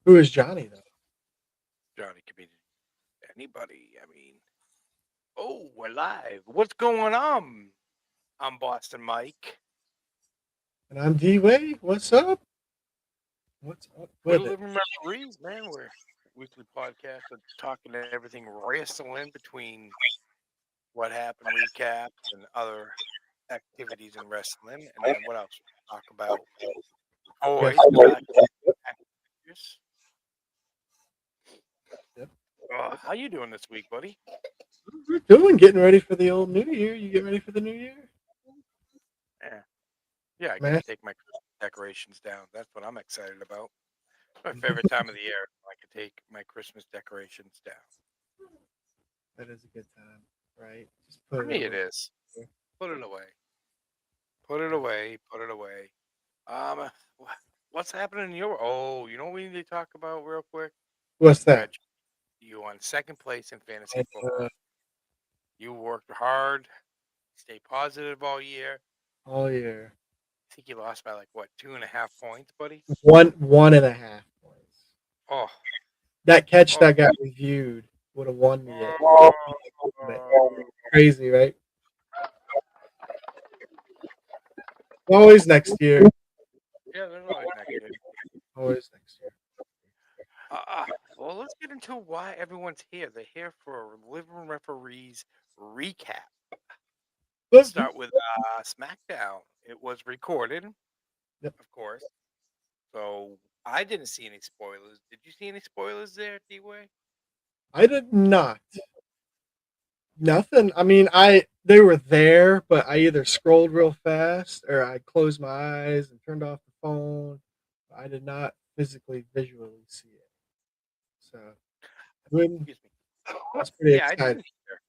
Who is Johnny though? Johnny could be anybody. I mean, oh, we're live. What's going on? I'm Boston Mike. And I'm D-Way. What's up? What's up We're with it? living referees, man. We're a weekly podcast of talking everything wrestling between what happened, recaps, and other activities in wrestling. And then what else? We talk about Yes. boys, the back actors. Yep. How you doing this week, buddy? We're doing getting ready for the old New Year. You get ready for the New Year? Yeah, yeah. I got to Man, take my Christmas decorations down. That's what I'm excited about. My favorite time of the year. I can take my Christmas decorations down. that is a good time, right? Just For put it me, it away. is. Put it away. Put it away. Put it away. Um, what's happening in your? Oh, you know what we need to talk about real quick? What's that? Congratulations, you on second place in fantasy And, football. You worked hard, stay positive all year. all year. I think you lost by like what 2.5 points, buddy. One and a half points. Oh, That catch oh, that got reviewed would have won me it. But oh. crazy, right? Always next year. Yeah, there's always next year. Always next year. Well, let's get into why everyone's here. They're here for a Living Referees recap. Let's But, start with SmackDown. It was recorded, yep, of course. So I didn't see any spoilers. Did you see any spoilers there, D-Way? I did not. Nothing. I mean, they were there, but I either scrolled real fast or I closed my eyes and turned off the phone. I did not physically, visually see it. So I mean, Excuse me. it's pretty Yeah, I exciting. didn't either.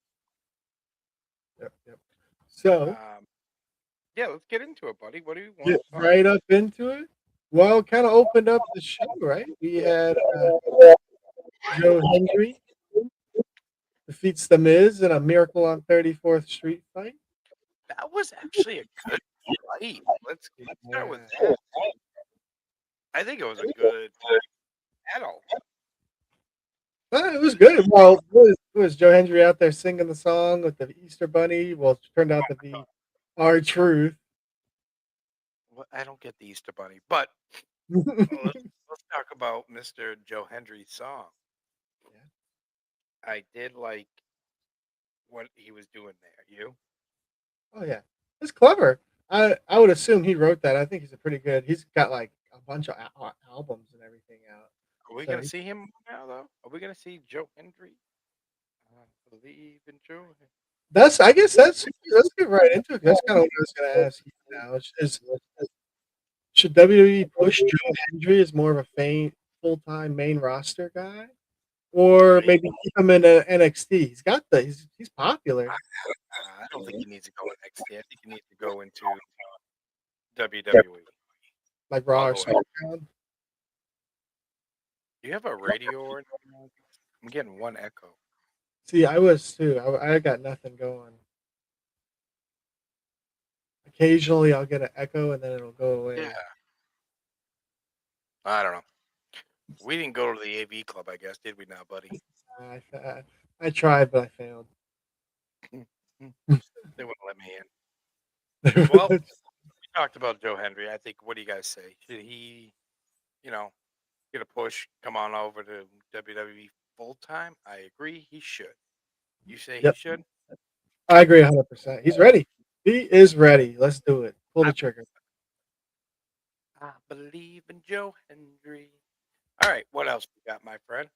Yep, yep. So Yeah, let's get into it, buddy. What do you want get to talk right up into it. Well, kind of opened up the show, right? We had Joe Hendry defeats the Miz in a Miracle on 34th Street fight. That was actually a good fight. Let's start with Yeah. that. I think it was a good battle. It was good. Well, was Joe Hendry out there singing the song with the Easter Bunny? Well, it turned out to be our truth. Well, I don't get the Easter Bunny, but Yeah. let's talk about Mr. Joe Hendry's song. I did like what he was doing there. You? Oh yeah, it's clever. I would assume he wrote that. I think he's a pretty good. He's got like a bunch of albums and everything out. Are we So gonna see him now, though? Are we gonna see Joe Hendry? I believe in Joe. that's. I guess that's. Let's get right into it. That's kind of what I was going to ask you now. Should WWE push Joe Hendry as more of a full time main roster guy, or Right? maybe keep him in NXT? He's popular. I don't think he needs to go NXT. I think he needs to go into WWE Like all Raw or the way. SmackDown. Do you have a radio or anything? I'm getting one echo. See, I was too. I got nothing going. Occasionally, I'll get an echo and then it'll go Yeah, away. I don't know. We didn't go to the AV club, I guess, did we now, buddy? I tried, but I failed. They wouldn't let me in. Well, we talked about Joe Hendry. I think, what do you guys say? Should he, you know, get a push, come on over to WWE full time? I agree, he should. You say he Yep, should? I agree 100%. He's ready. He is ready. Let's do it. Pull I, the trigger. I believe in Joe Hendry. All right, what else we got, my friend?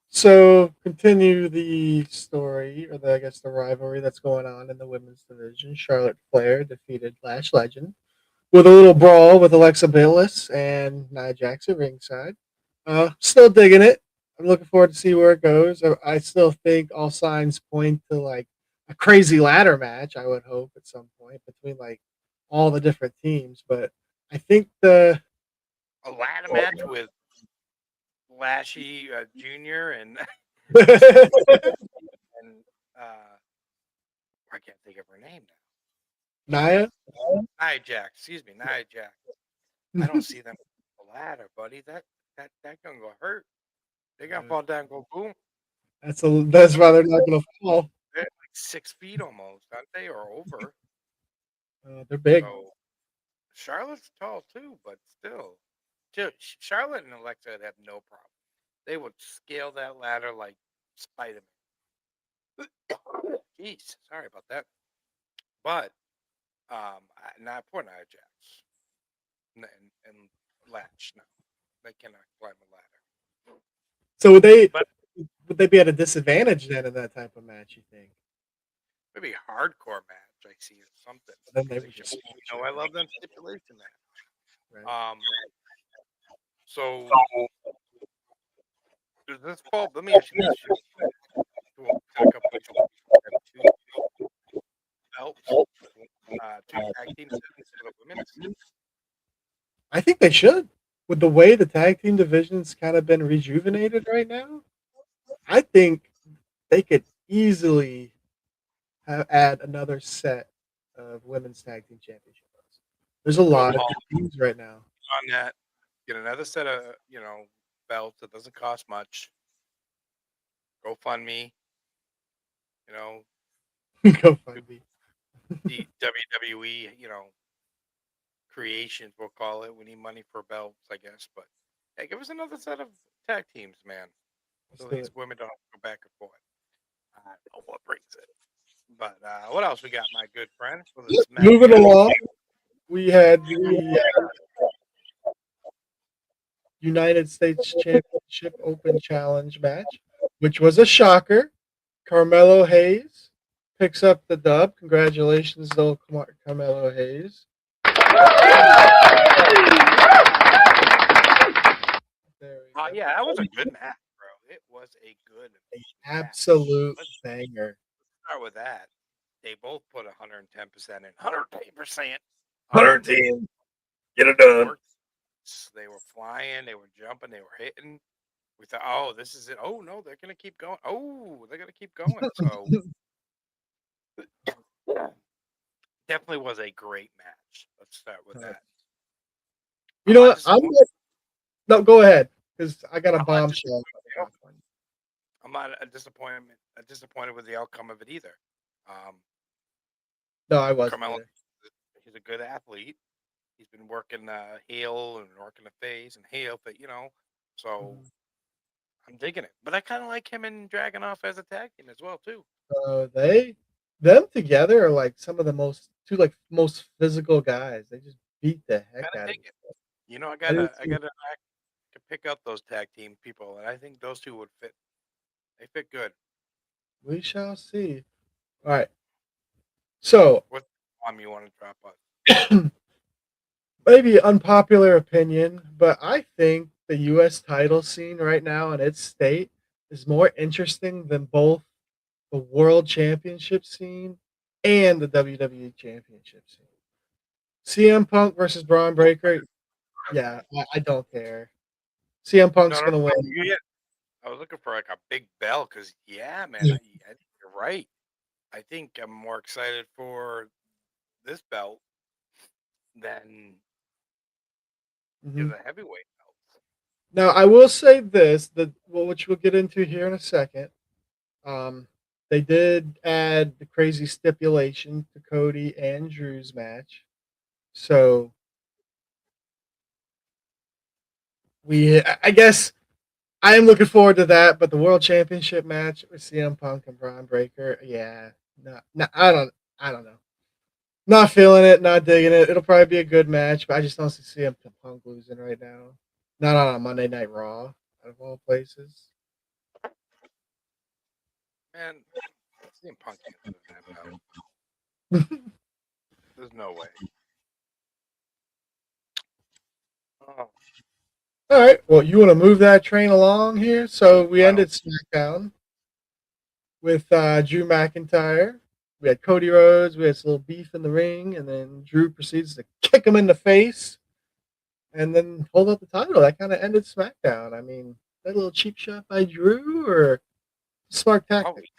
So continue the story, or I guess the rivalry that's going on in the women's division. Charlotte Flair defeated Lash Legend with a little brawl with Alexa Bliss and Nia Jax at ringside. Still digging it. I'm looking forward to see where it goes. I still think all signs point to like a crazy ladder match. I would hope at some point between like all the different teams, but I think the A ladder match with Lashy Jr. and and uh, I can't think of her name now. Nia. Nia Jax, excuse me, Nia Jax. I don't see them ladder, buddy. That gonna go hurt. They're gonna fall down, and go boom. That's why they're not gonna fall. They're like 6 feet almost, aren't they, or over? They're big. So Charlotte's tall too, but still, Charlotte and Alexa would have no problem. They would scale that ladder like Spider-Man. Jeez, sorry about that. But not poor Nia Jax and Latch. No, they cannot climb a ladder. So would But they be at a disadvantage then in that type of match? You think? maybe a hardcore match I see or something. Then they They would should, just I love them stipulation match. right? So does this fall? Let me ask you this: to a couple of have two belts, two tag teams for the women. I think they should. With the way the tag team division's kind of been rejuvenated right now, I think they could easily add another set of women's tag team championships. There's a lot of good teams right now. On that, get another set of belts that doesn't cost much. GoFundMe, Go find me. the WWE, creations, we'll call it. We need money for belts, I guess. But hey, give us another set of tag teams, man. So these women don't have to go back and forth. I don't know what brings it. But what else we got, my good friend? Moving along, we had the United States Championship Open Challenge match, which was a shocker. Carmelo Hayes picks up the dub. Congratulations, though, Carmelo Hayes. Yeah, that was a good match, bro. It was a good absolute banger. Let's start with that. They both put 110% in. 110%. 110. Get it done. They were flying. They were jumping. They were hitting. We thought, oh, this is it. Oh, no, they're going to keep going. Oh, they're going to keep going. So, definitely was a great match. Let's start with that. You know what? No, go ahead, because I got a bombshell. I'm not disappointed with the outcome of it either. No, I wasn't. Carmelo, he's a good athlete. He's been working heel and working the face and heel, but so I'm digging it. But I kind of like him and Dragunov as a tag team as well too. Them together are like some of the most physical guys. They just beat the heck out of each other. I gotta pick up those tag team people, and I think those two would fit. They fit good. We shall see. All right. So, what bomb you want to drop on? Maybe unpopular opinion, but I think the U.S. title scene right now in its state is more interesting than both the World Championship scene and the WWE Championship scene. CM Punk versus Braun Breaker. Yeah, I don't care. CM Punk's gonna win. I was looking for like a big bell because man, I think you're right. I think I'm more excited for this belt than the heavyweight belts. Now I will say this, which we'll get into here in a second. They did add the crazy stipulation to Cody and Drew's match. So I guess I am looking forward to that, but the World Championship match with CM Punk and Braun Breaker, I don't know. Not feeling it, not digging it. It'll probably be a good match, but I just don't see CM Punk losing right now. Not on a Monday Night Raw, out of all places. Man, CM Punk can't win that belt. There's no way. Oh. All right. Well, you want to move that train along here? So we ended SmackDown with Drew McIntyre. We had Cody Rhodes. We had a little beef in the ring, and then Drew proceeds to kick him in the face and then hold up the title. That kind of ended SmackDown. I mean, that little cheap shot by Drew or smart tactic?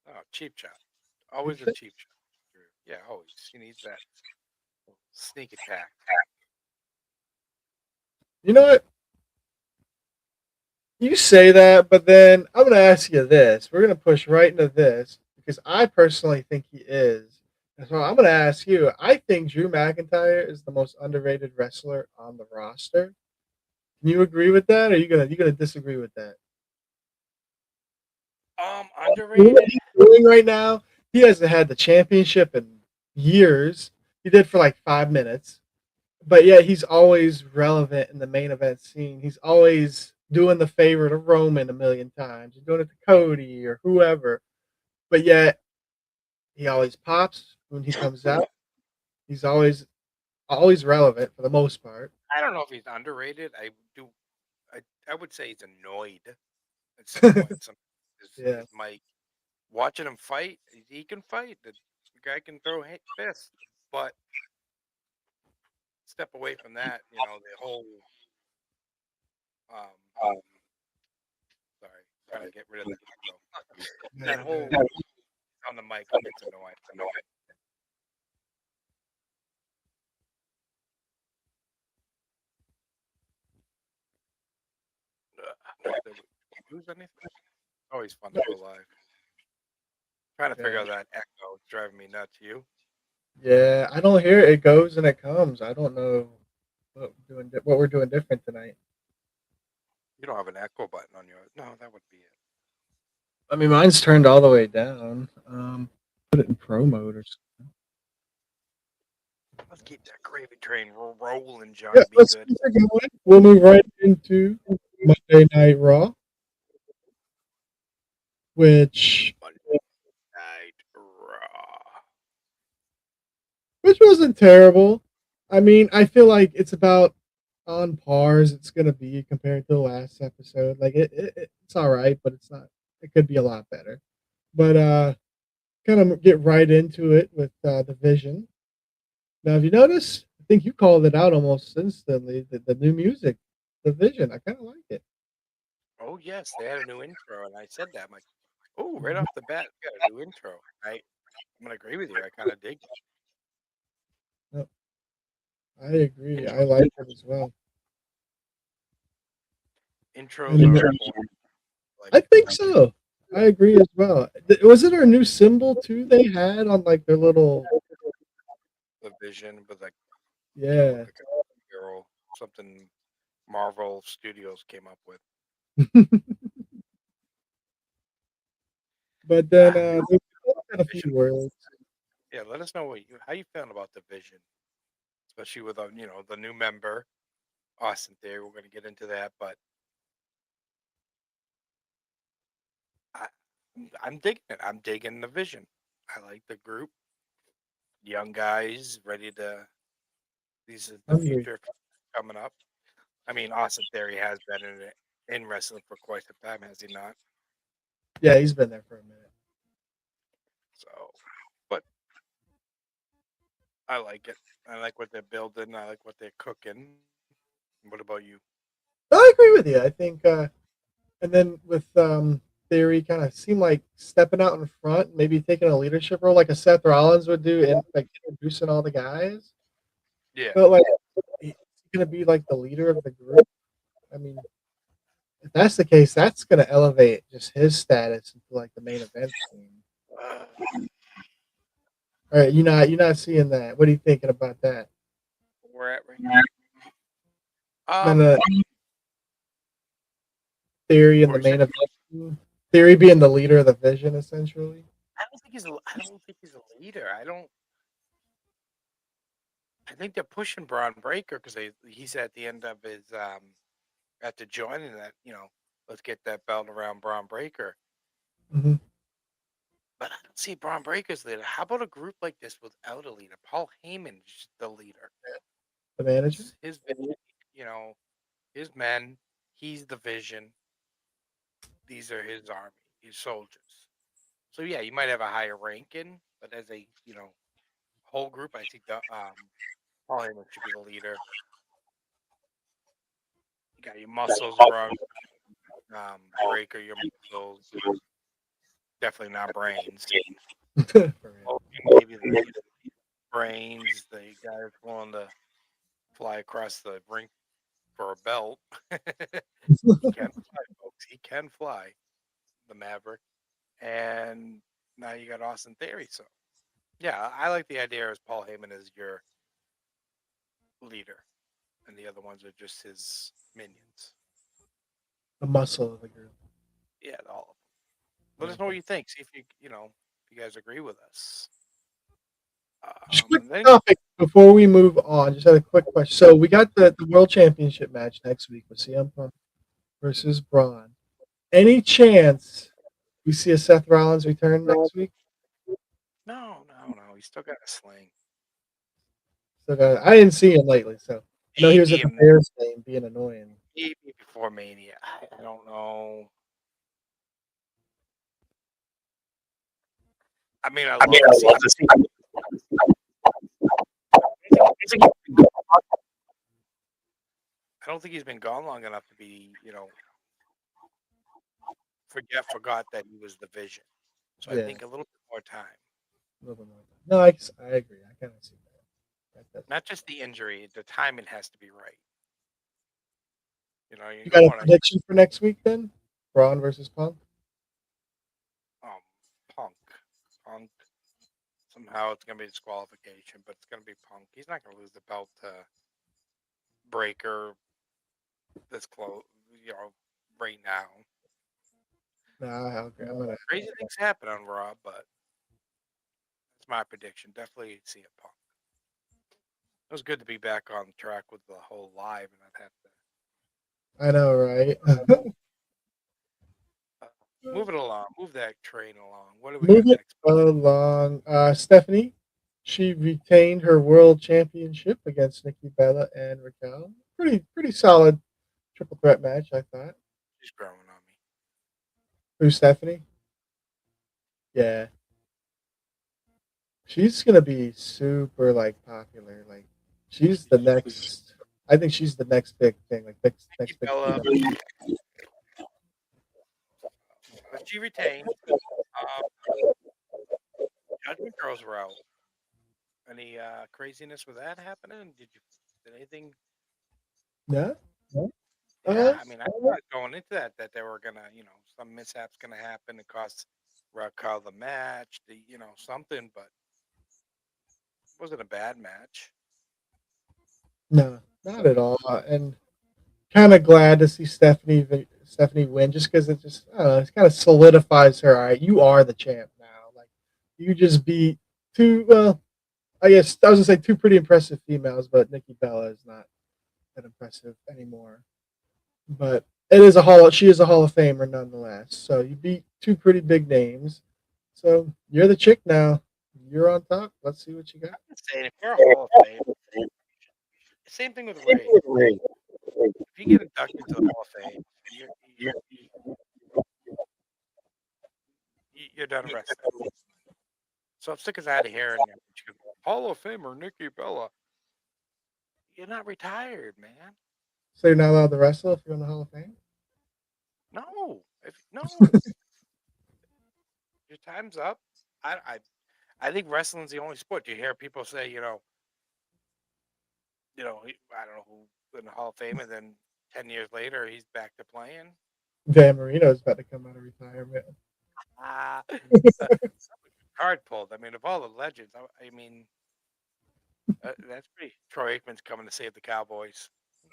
Oh, cheap shot. Always a cheap shot. Yeah, always. He needs that sneak attack. You know what? You say that, but then I'm gonna ask you this. We're gonna push right into this because I personally think he is. And so I'm gonna ask you. I think Drew McIntyre is the most underrated wrestler on the roster. Can you agree with that, or are you gonna disagree with that? What Underrated. he's doing right now, he hasn't had the championship in years. He did for like 5 minutes, but yet he's always relevant in the main event scene. He's always doing the favor to Roman a million times. He's doing it to Cody or whoever, but yet he always pops when he comes out. He's always relevant for the most part. I don't know if he's underrated. I do. I would say he's annoyed at some point. Some Yeah. his mic. Watching him fight, he can fight. The guy can throw fists, but step away from that. The whole. Um, sorry, trying to get rid of that echo. That whole on the mic gets annoying. Did we lose anything? Always fun to go live. Trying to figure out that echo. It's driving me nuts. You? Yeah, I don't hear it. It goes and it comes. I don't know what we're doing different tonight. You don't have an echo button on yours. No, that would be it. I mean, mine's turned all the way down. Put it in pro mode or something. Let's keep that gravy train rolling, Johnny. Yeah, Be let's good. keep it going. We'll move right into Monday Night Raw, which Monday Night Raw. which wasn't terrible. I mean, I feel like it's about on par as it's gonna be compared to the last episode. Like it's all right, but it's not. It could be a lot better. But kind of get right into it with the Vision. Now, have you noticed? I think you called it out almost instantly. The new music, the Vision. I kind of like it. Oh yes, they had a new intro, and I said that. I'm like, oh, right off the bat, we got a new intro. I'm gonna agree with you. I kind of dig it. Yep, I agree. I like it as well. Intros And are important. I think so. I agree as well. Was it our new symbol too? They had on like their little The vision with like yeah. like a hero, something Marvel Studios came up with. But then they had a few Vision. words. Yeah, let us know how you feeling about the vision, especially with the new member Austin Theory. We're gonna get into that, but I, I'm digging it. I'm digging the vision. I like the group, young guys ready to. These are the Hungry. future coming up. I mean, Austin Theory has been in wrestling for quite some time, has he not? Yeah, he's been there for a minute. So, but I like it. I like what they're building. I like what they're cooking. What about you? I agree with you. I think and then with Theory kind of seemed like stepping out in front, maybe taking a leadership role like a Seth Rollins would do and like introducing all the guys. Yeah. But like he's gonna be like the leader of the group. I mean, if that's the case, that's gonna elevate just his status into like the main event scene. All right, you're not seeing that. What are you thinking about that? We're at right now. Then Theory in What the were you saying? main event scene? Theory being the leader of the Vision, essentially. I don't think he's a leader. I think they're pushing Braun Breaker because he's at the end of his after joining that. Let's get that belt around Braun Breaker. Mm-hmm. But I don't see Braun Breaker's leader. How about a group like this without a leader? Paul Heyman's the leader. The manager. It's his vision, his men. He's the vision. These are his army, his soldiers. So yeah, you might have a higher ranking, but as a whole group, I think the Paul Heyman should be the leader. You got your muscles, Braun Breaker, your muscles. Definitely not brains. Maybe the brains, the guy that's willing to fly across the ring for a belt. He can fly, folks. He can fly, the Maverick. And now you got Austin Theory. So, yeah, I like the idea as Paul Heyman is your leader, and the other ones are just his minions. The muscle of the group. Yeah, all of them. Let us know what you think. See if if you guys agree with us. Quick And then topic before we move on. Just had a quick question. So we got the World Championship match next week with CM Punk versus Braun. Any chance we see a Seth Rollins return next week? no. He's still got a sling. So I didn't see him lately, so I know he was Maybe at the Bears game being annoying. maybe before Mania. I don't know. I mean, I love to see. I don't think he's been gone long enough to be, forgot that he was the Vision. So I Yeah, think a little bit more time. a little bit more. No, I agree. I kind of see that. Not just the injury, the timing has to be right. You You don't got a want to prediction for next week then? Braun versus Punk? Punk. Punk. Somehow it's gonna be disqualification, but it's gonna be Punk. He's not gonna lose the belt to Breaker this close, right now. No, I agree. I'm gonna. Crazy things happen on Raw, but that's my prediction. Definitely see a Punk. It was good to be back on track with the whole live and not have to. I know, right? Move it along. Move that train along. What do we got Moving next? along, Stephanie, she retained her world championship against Nikki Bella and Raquel. Pretty solid triple threat match, I thought. She's growing on me. Who's Stephanie? Yeah, she's gonna be super popular. Like she's the next. I think she's the next big thing. Like next big Bella, thing. but she retained. Judgment Girls were out. Any craziness with that happening? Did anything? Yeah. Yeah, I mean, I thought going into that they were gonna, some mishaps gonna happen. It cost Raquel the match, something, but it wasn't a bad match. No, not at all. And kind of glad to see Stephanie win, just because it just I don't know, it kind of solidifies her. All right, you are the champ now. Like you just beat two. Well, I guess I was gonna say two pretty impressive females, but Nikki Bella is not that impressive anymore. But it is a hall. She is a Hall of Famer nonetheless. So you beat two pretty big names. So you're the chick now. You're on top. Let's see what you got. I'm just saying, if you're a Hall of Fame, same thing with Ray. If you get inducted into the Hall of Fame, you're done wrestling. So I'm sick as out of hearing Hall of Famer Nikki Bella. You're not retired, man. So you're not allowed to wrestle if you're in the Hall of Fame. No, your time's up. I think wrestling's the only sport. You hear people say, I don't know who in the Hall of Fame, and then 10 years later he's back to playing. Dan Marino's about to come out of retirement. Ah, card pulled. I mean, of all the legends, I mean, that's pretty. Troy Aikman's coming to save the Cowboys.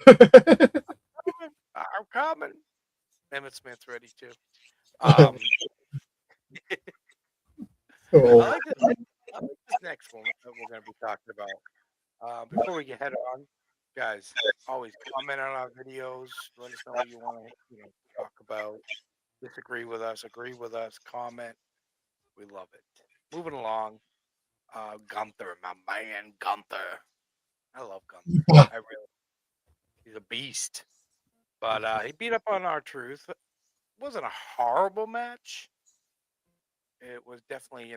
I'm coming. Emmett Smith's ready too. I like this next one that we're going to be talking about. Before we get head on, guys, always comment on our videos. Let us know what you want to talk about. Disagree with us, agree with us, comment. We love it. Moving along, Gunther, my man, Gunther. I love Gunther. He's a beast. But he beat up on R-Truth. It wasn't a horrible match. It was definitely,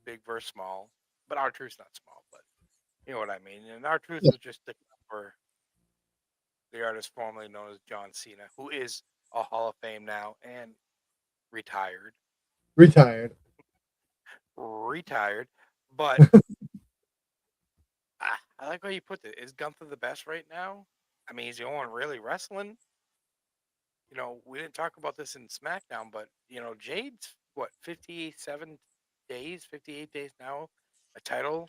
big versus small. But R-Truth's not small, but you know what I mean. And R-Truth was just sticking up for the artist formerly known as John Cena, who is a Hall of Fame now and retired. Retired. But I like how you put it. Is Gunther the best right now? I mean, he's the only one really wrestling. We didn't talk about this in SmackDown, but Jade's what 58 days now, a title,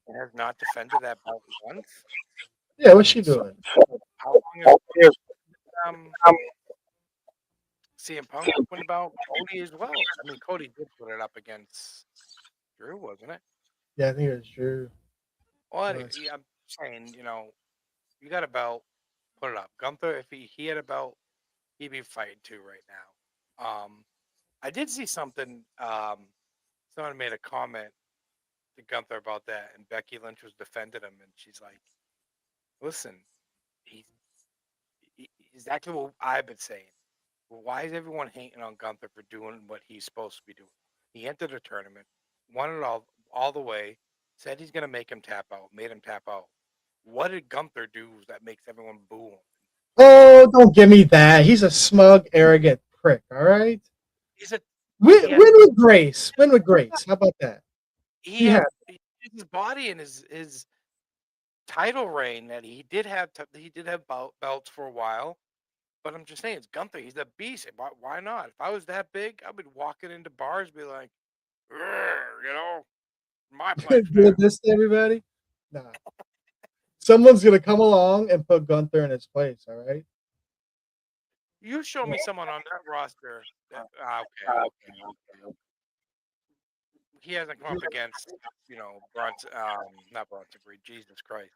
and has not defended that belt once. Yeah, what's she So doing? how long is um CM Punk went about Cody as well? I mean, Cody did put it up against Drew, wasn't it? Yeah, I think it was Drew. Well, Nice. I'm saying, you got a belt, put it up. Gunther, if he had a belt, he'd be fighting too right now. I did see something. Someone made a comment to Gunther about that, and Becky Lynch was defending him, and she's like, "Listen, he's exactly what I've been saying. Well, why is everyone hating on Gunther for doing what he's supposed to be doing? He entered a tournament, won it all the way, said he's gonna make him tap out, made him tap out. What did Gunther do that makes everyone boo him? Oh, don't give me that. He's a smug, arrogant prick. All right. He's a Win, he has win with grace. Win with grace. How about that? he Be has happy. his body and his title reign that he did have belts for a while. But I'm just saying, it's Gunther. He's a beast. Why not? If I was that big, I would walk it into bars, be like, my place now. Doing this to everybody? Nah. Someone's gonna come along and put Gunther in his place. All right. You show me someone on that roster that okay. He hasn't come up against, Bronson, not Bronson Reed. Jesus Christ.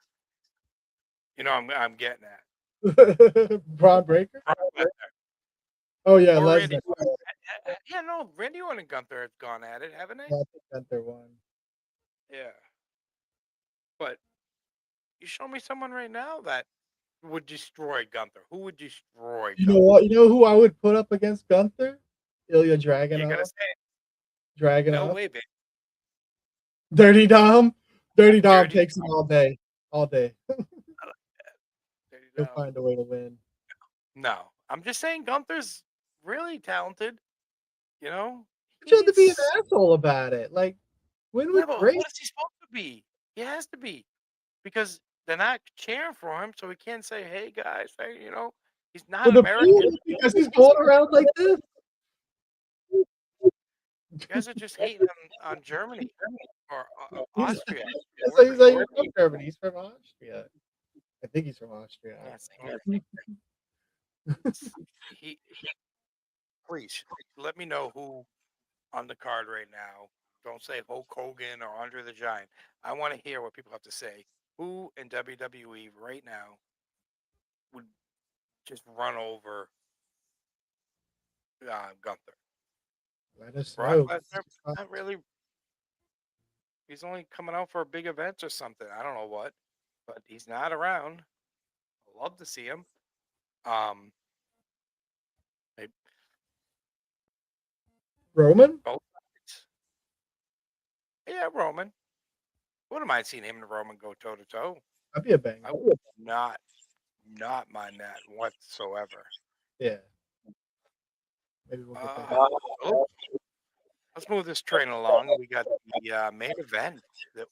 I'm getting at. Braun Breaker. Brock Lesnar. Oh yeah, Or Randy Lesnar. Orton. Yeah, no, Randy Orton and Gunther have gone at it, haven't they? Yeah, I think Gunther won. Yeah. But you show me someone right now that would destroy Gunther. Who would destroy You know Gunther? what? You know who I would put up against Gunther? Ilya You gotta Dragunov. say it. No Dragunov. way, baby. Dirty Dom. Dirty Dom Dirty takes it all day. All day. I like that. Dirty He'll Dom. find a way to win. No. I'm just saying Gunther's really talented. You know? But you have to be an He's asshole about it. Like, win Yeah, with but grace. what is he supposed to be? He has to be. Because they're not cheering for him, so he can't say, hey guys, he's not For the American. people, because he's going around like this. You guys are just hating on Germany or He's, Austria. he's like, he's from Germany. He's from Austria. I think he's from Austria. Yeah, he please let me know who on the card right now. Don't say Hulk Hogan or Andre the Giant. I want to hear what people have to say. Who in WWE right now would just run over Gunther? Let us Brock know. Lesnar, not really. He's only coming out for big events or something. I don't know what, but he's not around. I love to see him. Um, maybe Roman? both sides. Yeah, Roman. Wouldn't mind seeing him and Roman go toe to toe. That'd be a banger. I would not mind that whatsoever. Yeah. Maybe we'll get that. Oh, let's move this train along. We got the main event, the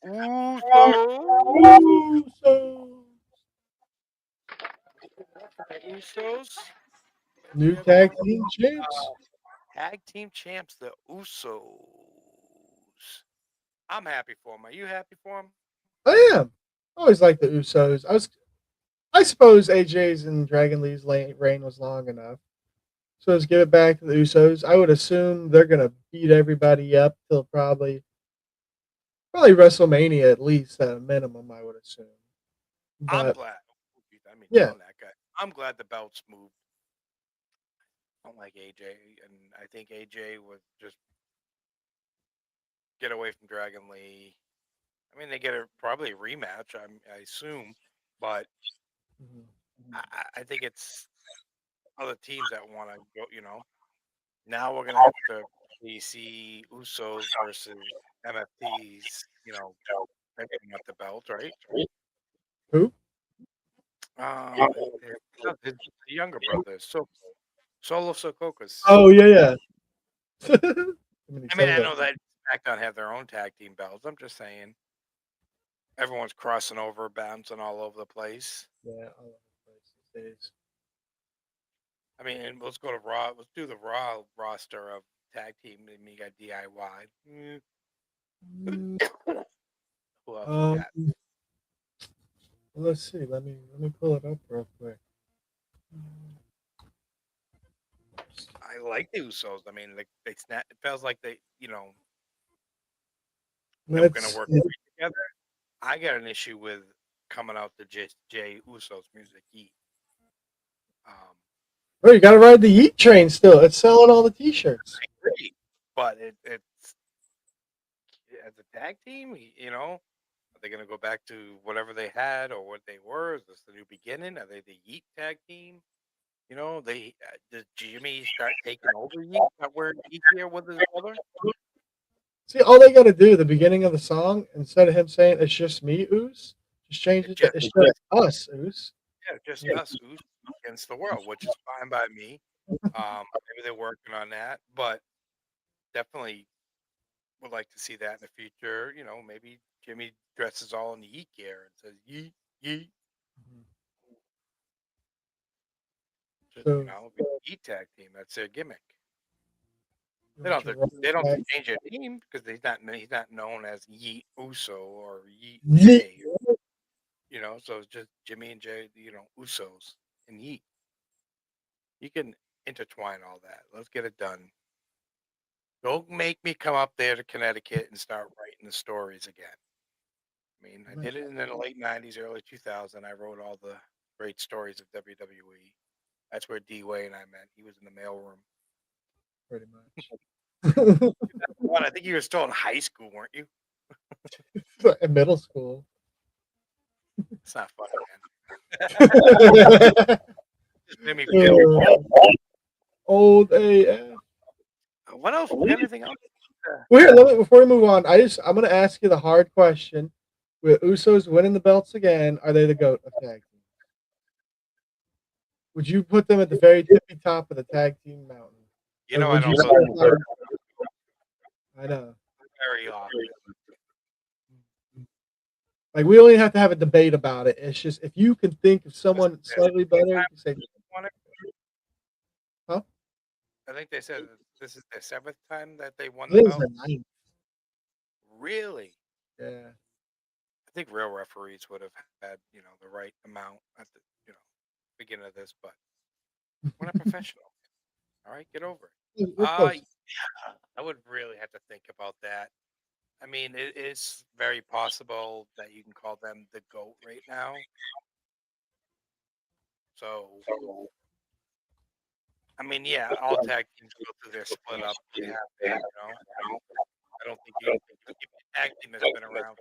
Usos. New tag team champs. Tag team champs, the Usos. I'm happy for them. Are you happy for them? I am. I always like the Usos. I suppose AJ's and Dragon Lee's reign was long enough. So let's give it back to the Usos. I would assume they're gonna beat everybody up till probably WrestleMania at least at a minimum. I would assume. I'm But glad. I mean, yeah, killing that guy. I'm glad the belts moved. I don't like AJ, and I think AJ would just get away from Dragon Lee. I mean, they get probably a rematch, I assume, but mhm. I think it's other teams that want to go. Now we're gonna have to see Usos versus MFTs. They're getting up the belt, right? Who? The younger brother, Solo Sokokas. Oh yeah. I mean, I know that SmackDown have their own tag team belts. I'm just saying, everyone's crossing over, bouncing all over the place. Yeah. days. I mean, and let's go to Raw. Let's do the Raw roster of tag team. I mean, you got DIY. Mm, Who else we Um, got? let's see. Let me pull it up real quick. I like the Usos. I mean, like they snap. It feels like they were going to Let's. work great together. I got an issue with coming out to Jay Uso's music. Um, Oh, you got to ride the Yeet train still. It's selling all the T-shirts. great, but it's as a tag team. Are they going to go back to whatever they had or what they were? Is this the new beginning? Are they the Yeet tag team? Does Jimmy start taking over Yeet? Not wearing Yeet here with his brother? See, all they got to do at the beginning of the song, instead of him saying "It's just me, Oos," just change It's it to just "It's just us, Oos." just us who's against the world, which is fine by me. Maybe they're working on that, but definitely would like to see that in the future. Maybe Jimmy dresses all in the Yeet gear and says Yeet, Yeet. Just So be a Yeet tag team. That's their gimmick. you They want don't. your Have to, they don't have right to change their name because he's not known as Yeet Uso or Yeet back. Jay. So it's just Jimmy and Jay. Usos and Yeet. You can intertwine all that. Let's get it done. Don't make me come up there to Connecticut and start writing the stories again. I mean, I did it in the late '90s, early 2000. I wrote all the great stories of WWE. That's where D Wayne I met. He was in the mailroom. Pretty much. Well, I think you were still in high school, weren't you? In middle school. It's not funny, man. Just made me feel Old AF. what else? We got anything else? Well, here, before we move on, I'm going to ask you the hard question. With Usos winning the belts again, are they the GOAT of tag team? Would you put them at the very tippy top of the tag team mountain? Or I would don't you go there I know. very often. Like, we only have to have a debate about it. It's just if you can think of someone slightly better, you can say, huh? I think they said that this is the 7th time that they won I the think it's belt. the ninth. Really? Yeah. I think real referees would have had, the right amount at the, beginning of this, but we're not professional. All right, get over it. We're close. Yeah, I would really have to think about that. I mean, it is very possible that you can call them the GOAT right now. So, I mean, yeah, all tag teams go through their split up. They have to. I don't think you keep a tag team that's been around.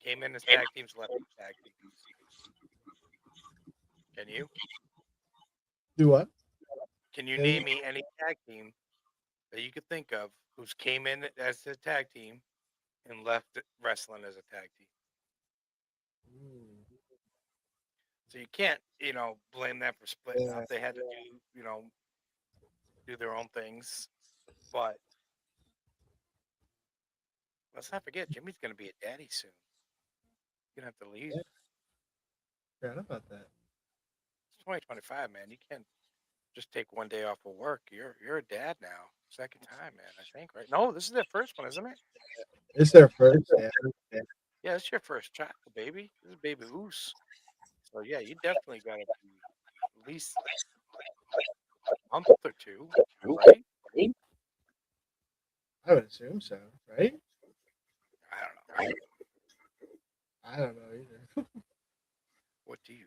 Came in as tag teams, left as tag teams. Can you? Do what? Can you name me any tag team that you could think of who's came in as a tag team and left wrestling as a tag team? So you can't, blame them for splitting Yeah. up. They had to do their own things. But let's not forget, Jimmy's going to be a daddy soon. He's going to have to leave. Forgot about that. It's 2025, man. You can't just take one day off of work. You're a dad now. Second time, man. I think, right? No, this is their first one, isn't it? It's their first. Yeah. Yeah, it's your first child, baby. This is baby Goose. So yeah, you definitely got to be at least a month or two, right? I would assume so, right? I don't know. I don't know either. What do you?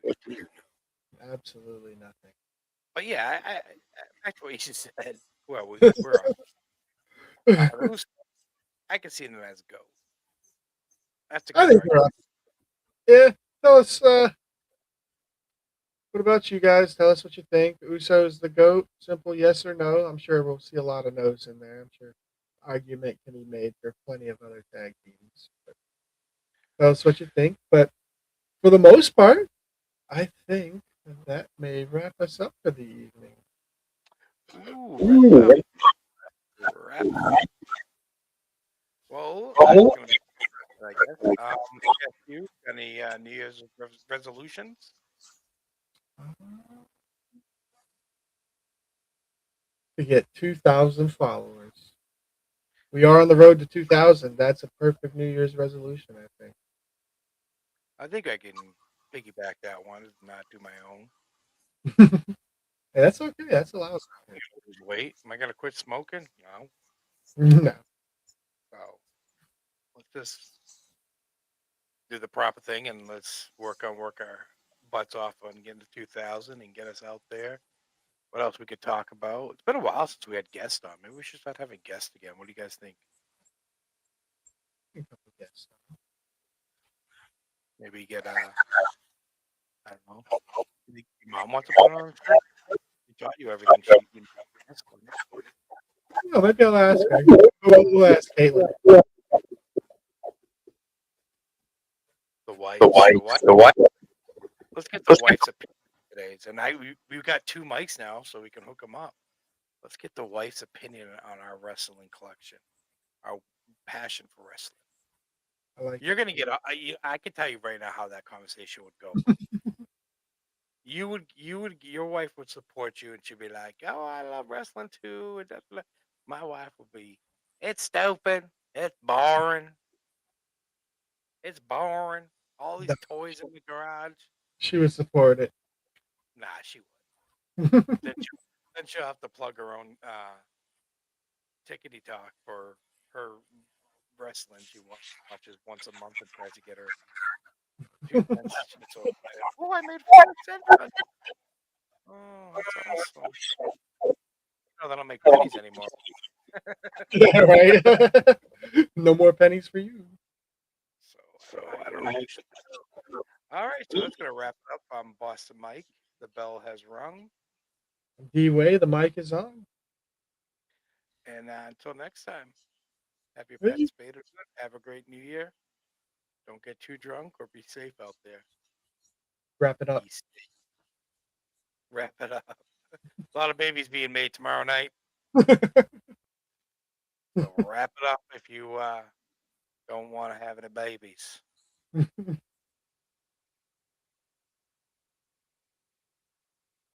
Absolutely nothing. But yeah, I back to what you just said. Well, we're on. Goose, I can see them as go. That's a I good think we're argument. up. Yeah. Tell us. What about you guys? Tell us what you think. Uso's the GOAT? Simple yes or no. I'm sure we'll see a lot of no's in there. I'm sure argument can be made for plenty of other tag teams. But tell us what you think. But for the most part, I think that may wrap us up for the evening. Ooh, wrap. Well, that's gonna be I guess. You any New Year's resolutions? To get 2,000 followers. We are on the road to 2,000. That's a perfect New Year's resolution, I think. I think I can piggyback that one and not do my own. Hey, that's okay. That's allowed. Lose weight. Am I gonna quit smoking? No. No. So let's just do the proper thing and let's work our butts off on getting to 2,000 and get us out there. What else we could talk about? It's been a while since we had guests on. Maybe we should start having guests again. What do you guys think? Yes. Maybe get I don't know. You think your mom wants to put on a shirt? She taught you everything she did. No, maybe I'll ask her. We'll ask Caitlin. The wife. Let's get the wife's opinion today. And we've got 2 mics now, so we can hook them up. Let's get the wife's opinion on our wrestling collection, our passion for wrestling. I like You're gonna get. I can tell you right now how that conversation would go. Your wife would support you, and she'd be like, "Oh, I love wrestling too." And my wife would be, "It's stupid. It's boring. It's boring. All these it. toys in the garage." She would support it. Nah, she would. Then she'll have to plug her own tickety talk for her wrestling. She watches once a month and tries to get her 2 cents. She's so excited. Oh, I made 4 cents. Oh, that's awesome. No, they don't make pennies anymore. Yeah, right? No more pennies for you. So I don't know. All right, so that's gonna wrap it up. I'm Boston Mike. The bell has rung, D-Way, the mic is on. and until next time, have your Really? pets spayed or neutered. Have a great New Year. Don't get too drunk or be safe out there. Wrap it up. Peace. Wrap it up. A lot of babies being made tomorrow night. So wrap it up if you don't want to have any babies.